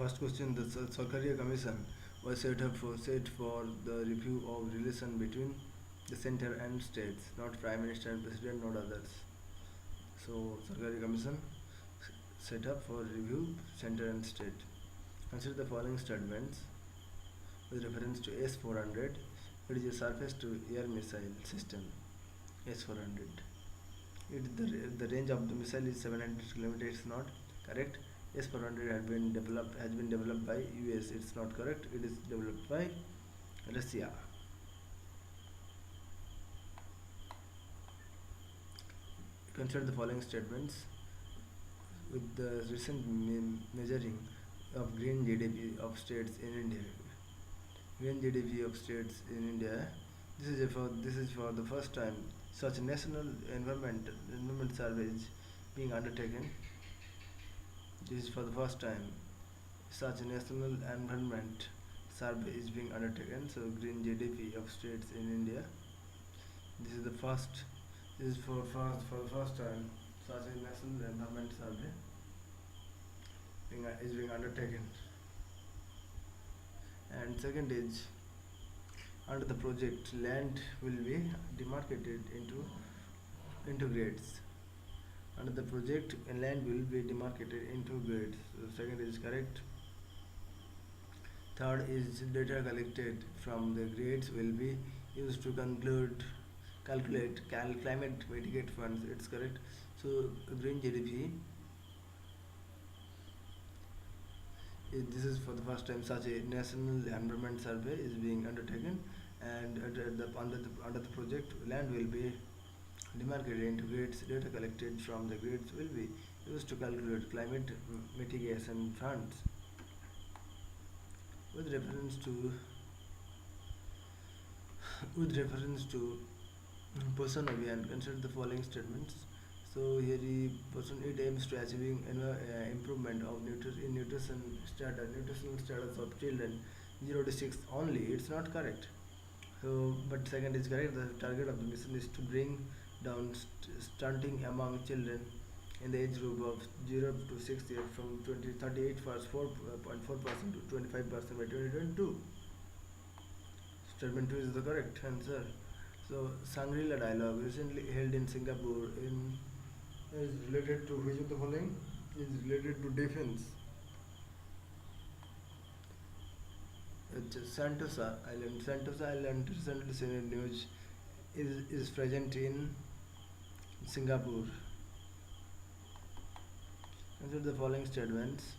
First question: the Sarkaria Commission was set for the review of relation between the center and states, not Prime Minister and President, not others. So Sarkaria Commission set up for review center and state. Consider the following statements with reference to S-400. It is a surface-to-air missile system. S-400. The range of the missile is 700 kilometers. It's not correct. S-400 has been developed by US. It's not correct. It is developed by Russia. Consider the following statements with the recent measuring of green GDP of states in India. Green GDP of states in India. This is for the first time such a national environment survey is being undertaken. This is for the first time such a national environment survey is being undertaken. So green GDP of states in India. This is the first. This is for the first time such a national environment survey is being undertaken. And second is, under the project, land will be demarcated into grades. Under the project, land will be demarcated into grades. So second is correct. Third is, data collected from the grades will be used to calculate climate mitigate funds. It's correct. So green GDP. This is for the first time such a national environment survey is being undertaken, and under the project, land will be demarcated into grades. Data collected from the grades will be used to calculate climate mitigation funds. With reference to Posan Abhiyan, consider the following statements. So here it aims to achieving improvement of nutritional status of children 0 to 6 only. It's not correct. So, but second is correct. The target of the mission is to bring down stunting among children in the age group of 0 to 6 years from 4.4% to 25% by 2022. Statement 2 is the correct answer. So Shangri-La dialogue recently held in Singapore is related to which of the following? Is related to defense. It's Sentosa Island. Sentosa Island recently seen in news is present in Singapore. Consider the following statements.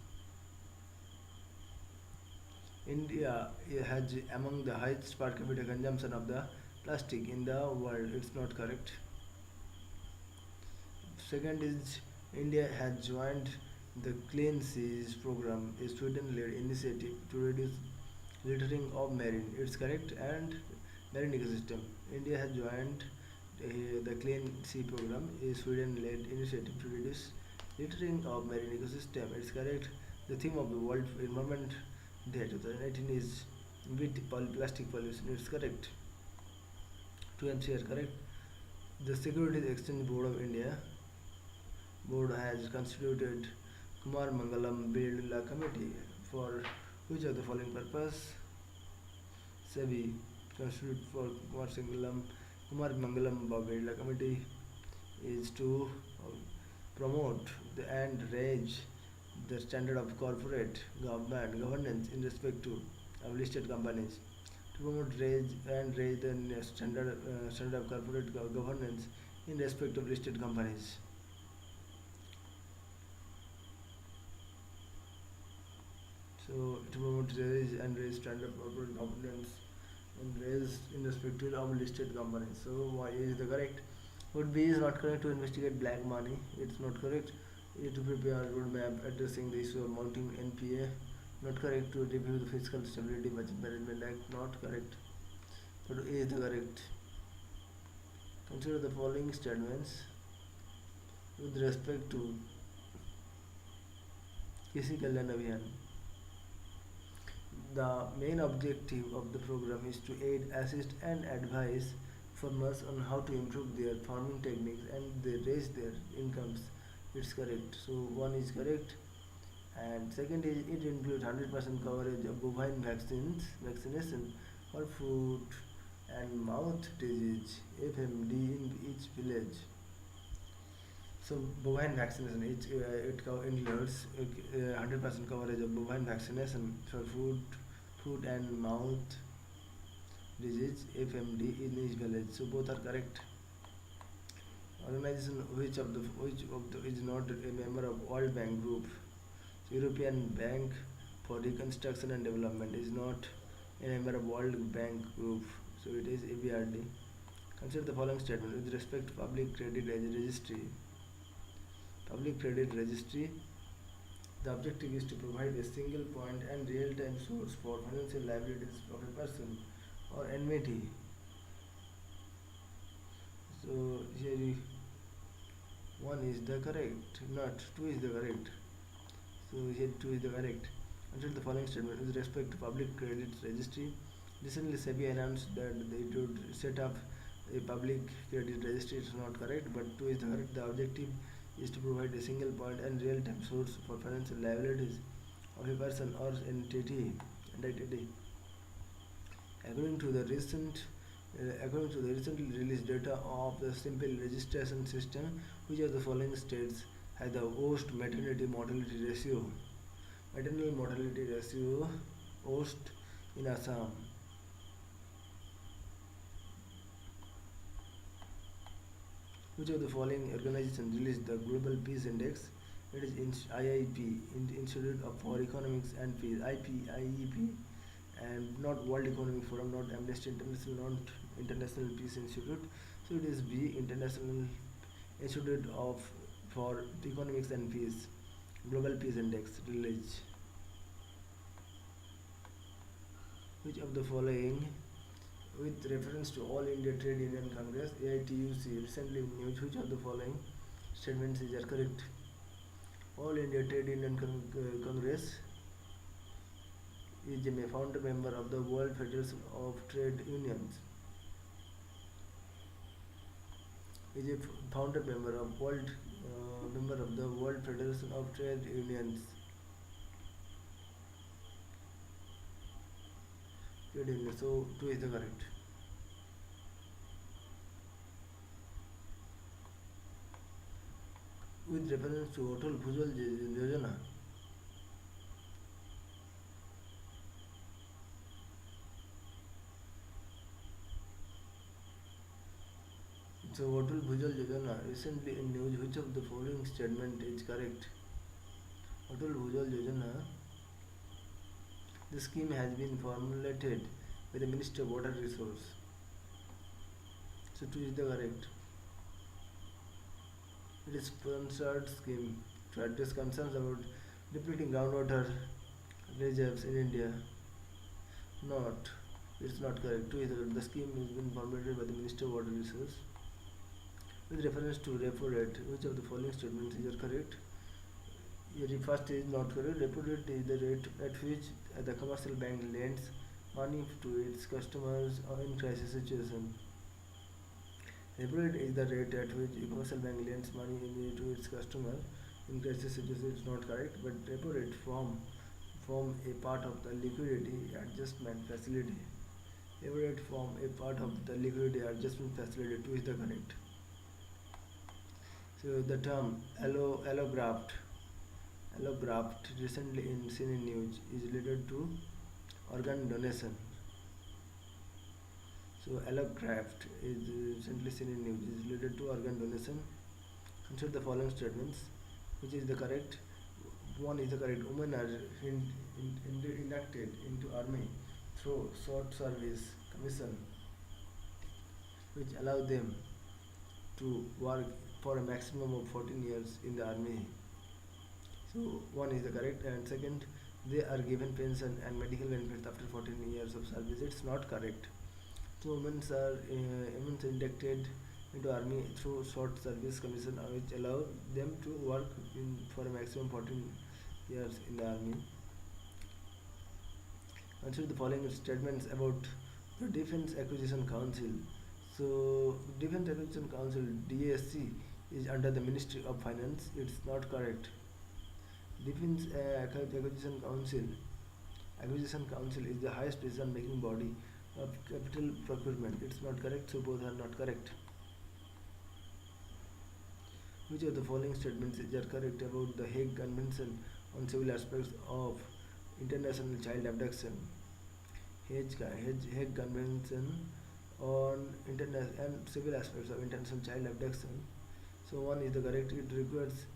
India has among the highest per capita consumption of the plastic in the world. It's not correct. Second is, India has joined the Clean Seas program, a Sweden-led initiative to reduce littering of marine. It's correct. And marine ecosystem. India has joined the Clean Sea program, a Sweden-led initiative to reduce littering of marine ecosystem. It's correct. The theme of the World Environment Day 2018 is with plastic pollution. It's correct. 2 and 3 are correct. The Securities Exchange Board of India board has constituted Kumar Mangalam Birla Committee for which of the following purpose? SEBI constituted for Kumar Mangalam Birla Committee is to promote and raise the standard of corporate governance in respect to of listed companies. To promote raise the standard of corporate governance in respect of listed companies. So to promote raise standard of corporate governance and raise in respect to of listed companies. So why is the correct? Would be is not correct. To investigate black money. It's not correct. To prepare a roadmap addressing the issue of mounting NPA. Not correct. To review the Fiscal Stability Budget Management Act. Not correct. So A is the correct. Consider the following statements with respect to Kisi Kalyan Abhiyan. The main objective of the program is to aid, assist and advise farmers on how to improve their farming techniques and they raise their incomes. It's correct. So 1 is correct. And second is it includes 100% coverage of bovine vaccination for foot and mouth disease (FMD) in each village. So bovine vaccination includes 100% coverage of bovine vaccination for foot and mouth disease (FMD) in each village. So both are correct. Organization which of the is not a member of World Bank Group. European Bank for Reconstruction and Development is not a member of World Bank Group. So it is EBRD. Consider the following statement with respect to public credit registry. Public credit registry. The objective is to provide a single point and real-time source for financial liabilities of a person or entity. So here one is the correct, not two is the correct. So here two is the correct. Answer the following statement with respect to public credit registry. Recently, SEBI announced that they would set up a public credit registry. It's not correct, but two is the correct. The objective is to provide a single point and real-time source for financial liabilities of a person or entity. According to the according to the recently released data of the simple registration system, which of the following states has the worst maternity mortality ratio? Maternal mortality ratio worst in Assam. Which of the following organization released the Global Peace Index? It is IIP, Institute for Economics and Peace, IEP, and not World Economic Forum, not Amnesty International, not International Peace Institute. So it is B, International Institute of for Economics and Peace, Global Peace Index release. Which of the following, with reference to All India Trade Union Congress (AITUC) recently news, which of the following statements are correct? All India Trade Union Congress is a founder member of the World Federation of Trade Unions. Is a founder member of the World Federation of Trade Unions. So two is the correct. With reference to Atal Bhujal Yojana, so Atal Bhujal Yojana recently in news, which of the following statement is correct? Atal Bhujal Yojana, the scheme has been formulated by the Minister of Water Resource. So two is the correct. It is sponsored scheme to address concerns about depleting groundwater reserves in India. Not. It's not correct. Two is the correct. The scheme has been formulated by the Minister of Water Resource. With reference to repo rate, which of the following statements is correct? Your first is not correct. Repo rate is the rate at which the commercial bank lends money to its customers or in crisis situation. Repo rate is the rate at which a commercial bank lends money to its customer in crisis situation. It's not correct, but repo rate form a part of the liquidity adjustment facility. Repo rate form a part of the liquidity adjustment facility. Two is the correct. So the term allograft recently seen in news is related to organ donation. So allograft is recently seen in news is related to organ donation. Consider the following statements, which is the correct. One is the correct. Women are inducted into army through short service commission, which allow them to work for a maximum of 14 years in the army. So one is the correct, and second, they are given pension and medical benefits after 14 years of service. It's not correct. So women are inducted into army through short service commission, which allow them to work for a maximum 14 years in the army. Consider the following statements about the Defence Acquisition Council. So Defence Acquisition Council (DAC) is under the Ministry of Finance. It's not correct. Defense Acquisition Council is the highest decision-making body of capital procurement. It's not correct, so both are not correct. Which of the following statements are correct about the Hague Convention on Civil Aspects of International Child Abduction? Hague Convention on International and Civil Aspects of International Child Abduction. So one is the correct. It requires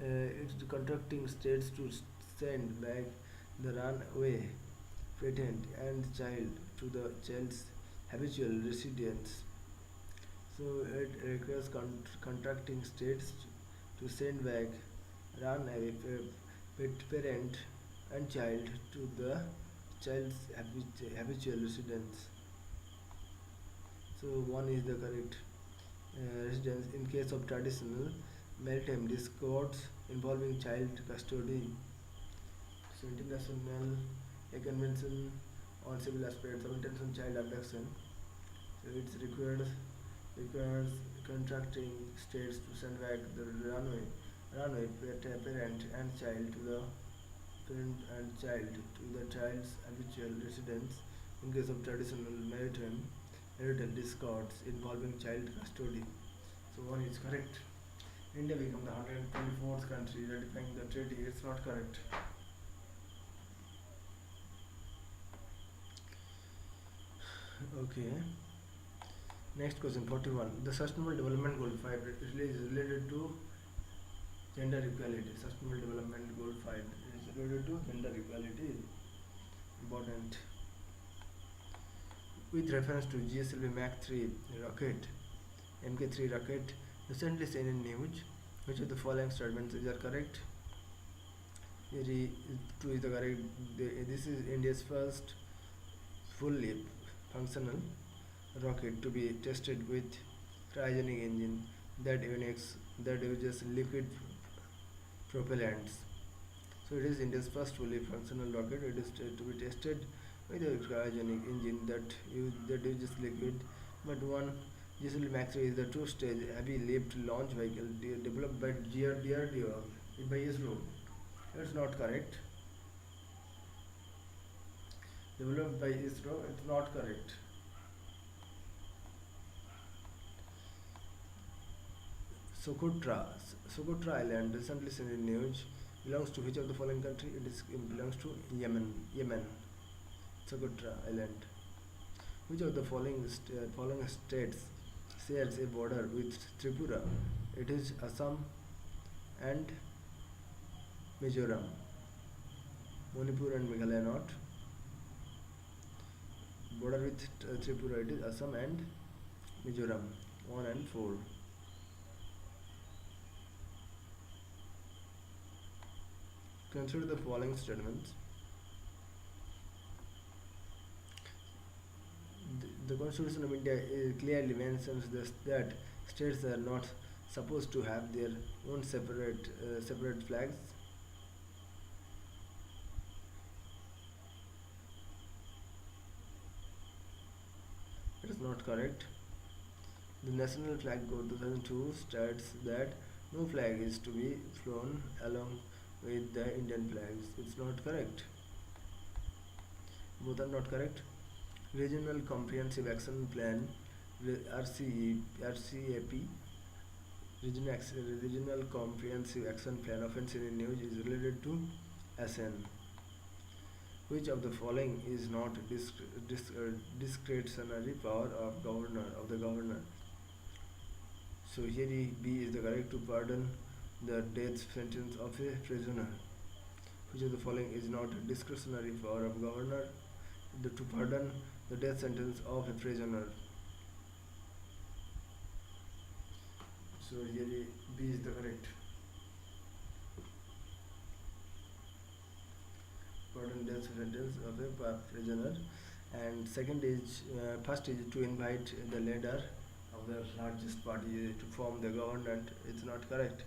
it's contracting states to send back the runaway patent and child to the child's habitual residence. So it requires contracting states to send back runaway parent and child to the child's habitual residence. So one is the correct residence in case of traditional maritime discords involving child custody. So international a convention on civil aspects of international child abduction. So it's requires contracting states to send back the runaway parent and child to the parent and child to the child's habitual residence in case of traditional marital discords involving child custody. So one is correct. India became the 124th country ratifying the treaty. It's not correct. Okay. Next question 41. The Sustainable Development Goal 5 is related to gender equality. Sustainable Development Goal 5 is related to gender equality. Important. With reference to GSLV Mach 3 rocket, Mk3 rocket, recently seen in news, which of the following statements are correct? Very two is the correct. This is India's first fully functional rocket to be tested with cryogenic engine that uses liquid propellants. So it is India's first fully functional rocket. It is to be tested with a cryogenic engine that uses liquid. But one GSLV Max 3 is the two-stage heavy lift launch vehicle developed by DRDO by ISRO. It's not correct. Developed by ISRO, it's not correct. Socotra Island, recently seen in news, belongs to which of the following country? It belongs to Yemen. Socotra Island. Which of the following states shares a border with Tripura? It is Assam and Mizoram. Manipur and Meghalaya not. Border with Tripura, it is Assam and Mizoram. 1 and 4. Consider the following statements. The Constitution of India clearly mentions that states are not supposed to have their own separate flags. It is not correct. The National Flag Code 2002 states that no flag is to be flown along with the Indian flags. It's not correct. Both are not correct. Regional Comprehensive Action Plan RCAP Regional Comprehensive Action Plan offensive in news is related to SN. Which of the following is not discretionary power of the governor? So here B is the correct, to pardon the death sentence of a prisoner. Which of the following is not discretionary power of governor? To pardon the death sentence of a prisoner. So here B is the correct. Pardon death sentence of a prisoner. And second is first is to invite the leader of the largest party to form the government. It's not correct.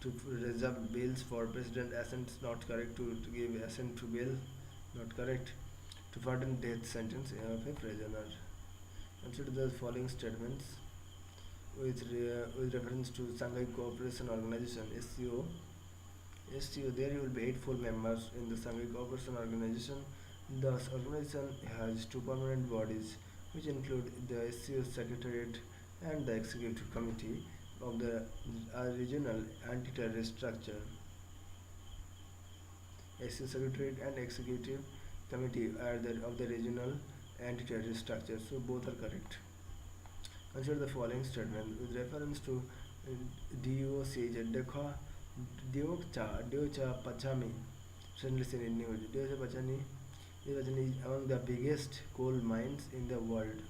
To reserve bails for president assent, not correct. To give assent to bail, not correct. To pardon death sentence of a prisoner. Consider the following statements with reference to Shanghai Cooperation Organization (SCO). SCO, there will be 8 full members in the Sanghi Cooperation Organization. The organization has two permanent bodies, which include the SCO Secretariat and the Executive Committee of the Regional Anti-Terrorist Structure. SCO Secretariat and Executive Committee are of the Regional Anti-Terrorist Structure. So both are correct. Consider the following statement with reference to DOC Dekha Deocha Pachami. Listen in news. Deocha Pachani is among the biggest coal mines in the world.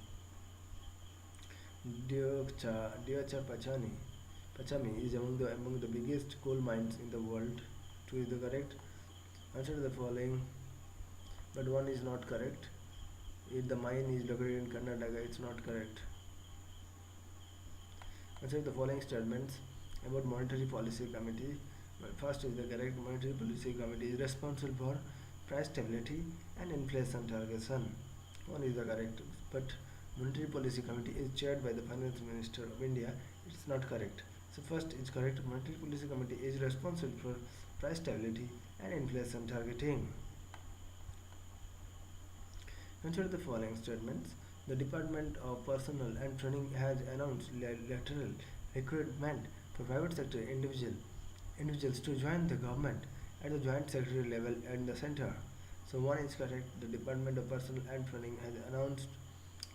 Deocha Pachami is among the biggest coal mines in the world. Two is the correct. Answer the following, but one is not correct. If the mine is located in Karnataka, it's not correct. Answer the following statements about Monetary Policy Committee. First is the correct. Monetary Policy Committee is responsible for price stability and inflation targeting. One is the correct, but Monetary Policy Committee is chaired by the Finance Minister of India. It's not correct. So first is correct. Monetary Policy Committee is responsible for price stability and inflation targeting. Consider the following statements. The Department of Personnel and Training has announced lateral recruitment for private sector individuals to join the government at the joint secretary level and the center. So one is correct. The Department of Personnel and Training has announced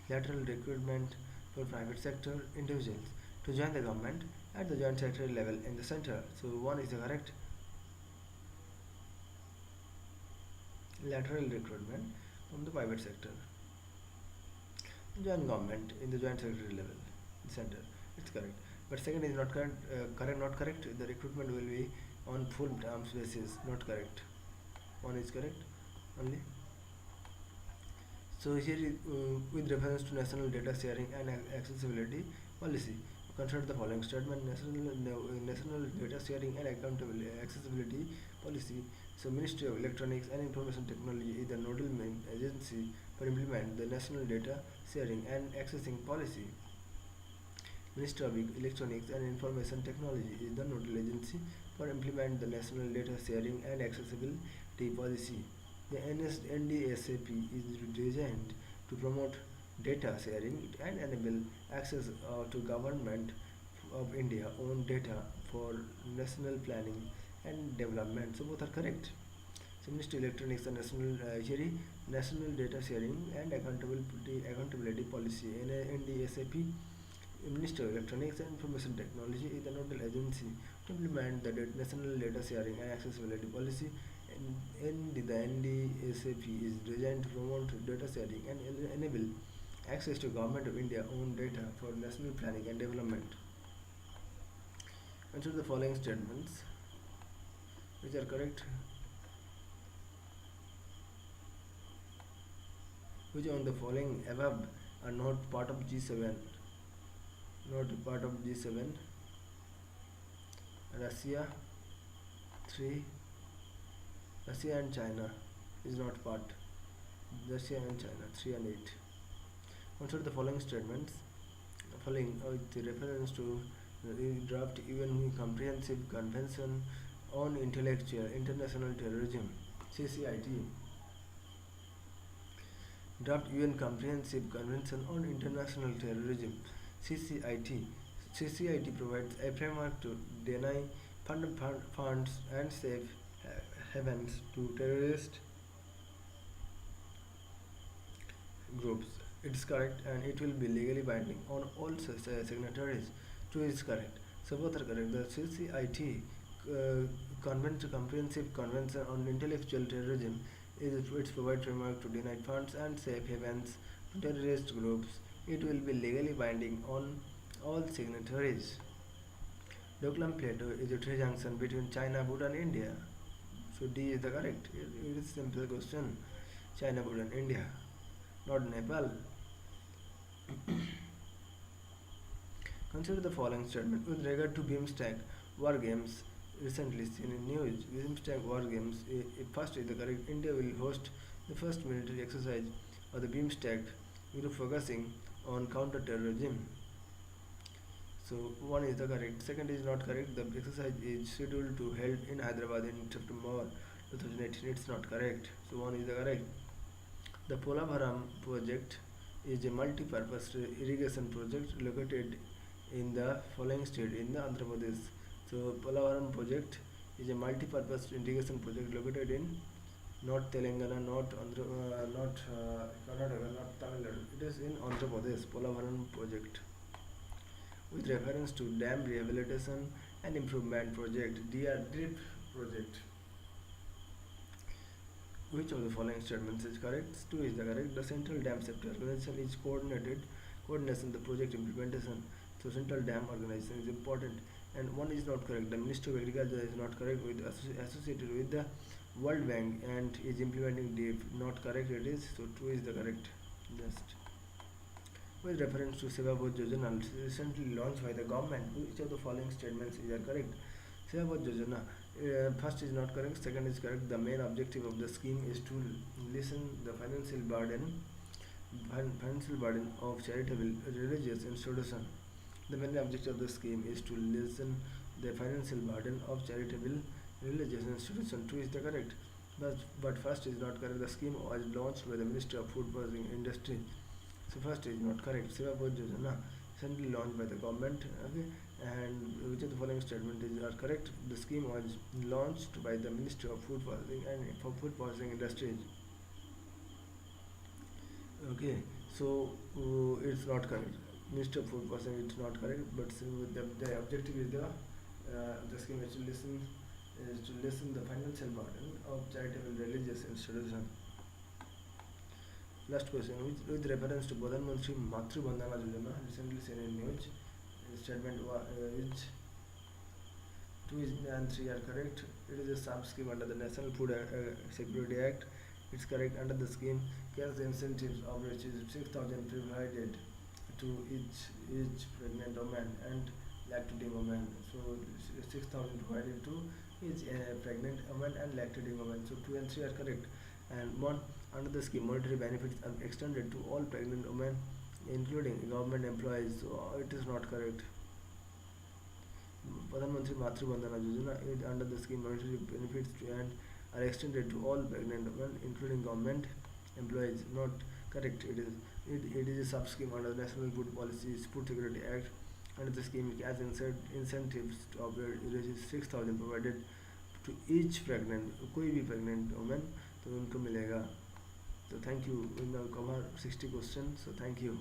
lateral recruitment for private sector individuals to join the government at the joint secretary level in the center. So one is the correct. Lateral recruitment from the private sector. Join government in the joint secretary level, center. It's correct. But second is not correct. Not correct. The recruitment will be on full terms basis. Not correct. One is correct only. So here is, with reference to national data sharing and accessibility policy, consider the following statement: national data sharing and accessibility policy. So Ministry of Electronics and Information Technology is the nodal main agency for implement the national data sharing and accessing policy. Ministry of Electronics and Information Technology is the nodal agency for implement the national data sharing and accessibility policy. The NDSAP is designed to promote data sharing and enable access to government of India own data for national planning and development. So both are correct. So Ministry of Electronics and National Data Sharing and Accountability Policy NDSAP. Ministry of Electronics and Information Technology is the nodal agency to implement the national data sharing and accessibility policy. And the NDSAP is designed to promote data sharing and enable access to Government of India own data for national planning and development. Consider the following statements which are correct. Which on the following above are not part of G7? Not part of G7. Russia 3. Russia and China is not part. Russia and China 3 and 8. Consider the following statements. Following with reference to the draft UN Comprehensive Convention on Intellectual International Terrorism (CCIT). Draft UN Comprehensive Convention on International Terrorism (CCIT). CCIT provides a framework to deny funds and safe havens to terrorist groups. It's correct, and it will be legally binding on all signatories. Two is correct. So both are correct. The CCIT Comprehensive Convention on Intellectual Terrorism is its provide framework to deny funds and safe havens to terrorist groups. It will be legally binding on all signatories. Doklam Plateau is a trade junction between China, Bhutan, and India. So D is the correct. It is simple question. China, Bhutan, India, not Nepal. Consider the following statement with regard to BIMSTEC war games recently seen in news. BIMSTEC war games. First is the correct. India will host the first military exercise of the BIMSTEC group focusing on counter-terrorism. So one is the correct. Second is not correct. The exercise is scheduled to held in Hyderabad in September 2018. It's not correct. So one is the correct. The Polavaram project is a multi-purpose irrigation project located in the following state in the Andhra Pradesh. So Polavaram project is a multi-purpose irrigation project located in not Telangana, not Karnataka, not Tamil Nadu. It is in Andhra Pradesh. Polavaram project with reference to dam rehabilitation and improvement project (DR DRIP project). Which of the following statements is correct? 2 is the correct. The Central Dam Safety Organization is coordination the project implementation. So Central Dam Organization is important. And 1 is not correct. The Ministry of Agriculture is not correct with associated with the World Bank and is implementing DIP. Not correct it is. So 2 is the correct. Just with reference to Seva Bhoj Yojana recently launched by the government, which of the following statements is correct? Seva Bhoj Yojana, first is not correct, second is correct. The main objective of the scheme is to lessen the financial burden of charitable religious institutions. The main objective of the scheme is to lessen the financial burden of charitable religious institutions. 2 is the correct. But first is not correct. The scheme was launched by the Ministry of Food Processing Industry. So first is not correct. Seva Bhoj Yojana recently launched by the government. Okay, and which of the following statement is are correct? The scheme was launched by the Ministry of Food Processing and for Food Processing Industries. Okay, so it's not correct. Ministry of Food Processing it's not correct, but so the objective is the scheme is to lessen the financial burden of charitable religious institutions. Last question, with reference to Pradhan Mantri Matru Bandhana Yojana, recently seen in news, statement which 2 and 3 are correct. It is a sub scheme under the National Food Security Act. It's correct. Under the scheme, cash incentives of which is 6,000 provided to each pregnant woman and lactating woman. So 6,000 provided to each pregnant woman and lactating woman. So 2 and 3 are correct. And 1, under the scheme, monetary benefits are extended to all pregnant women, including government employees. So it is not correct. Pradhan Mantri Matru Bandhana Yojana is under the scheme, monetary benefits and are extended to all pregnant women, including government employees. Not correct. It is a sub scheme under the National Food Food Security Act. Under the scheme, cash incentives of 6,000 provided to each pregnant, कोई भी pregnant woman तो उनको मिलेगा. So thank you. We now cover 60 questions. So thank you.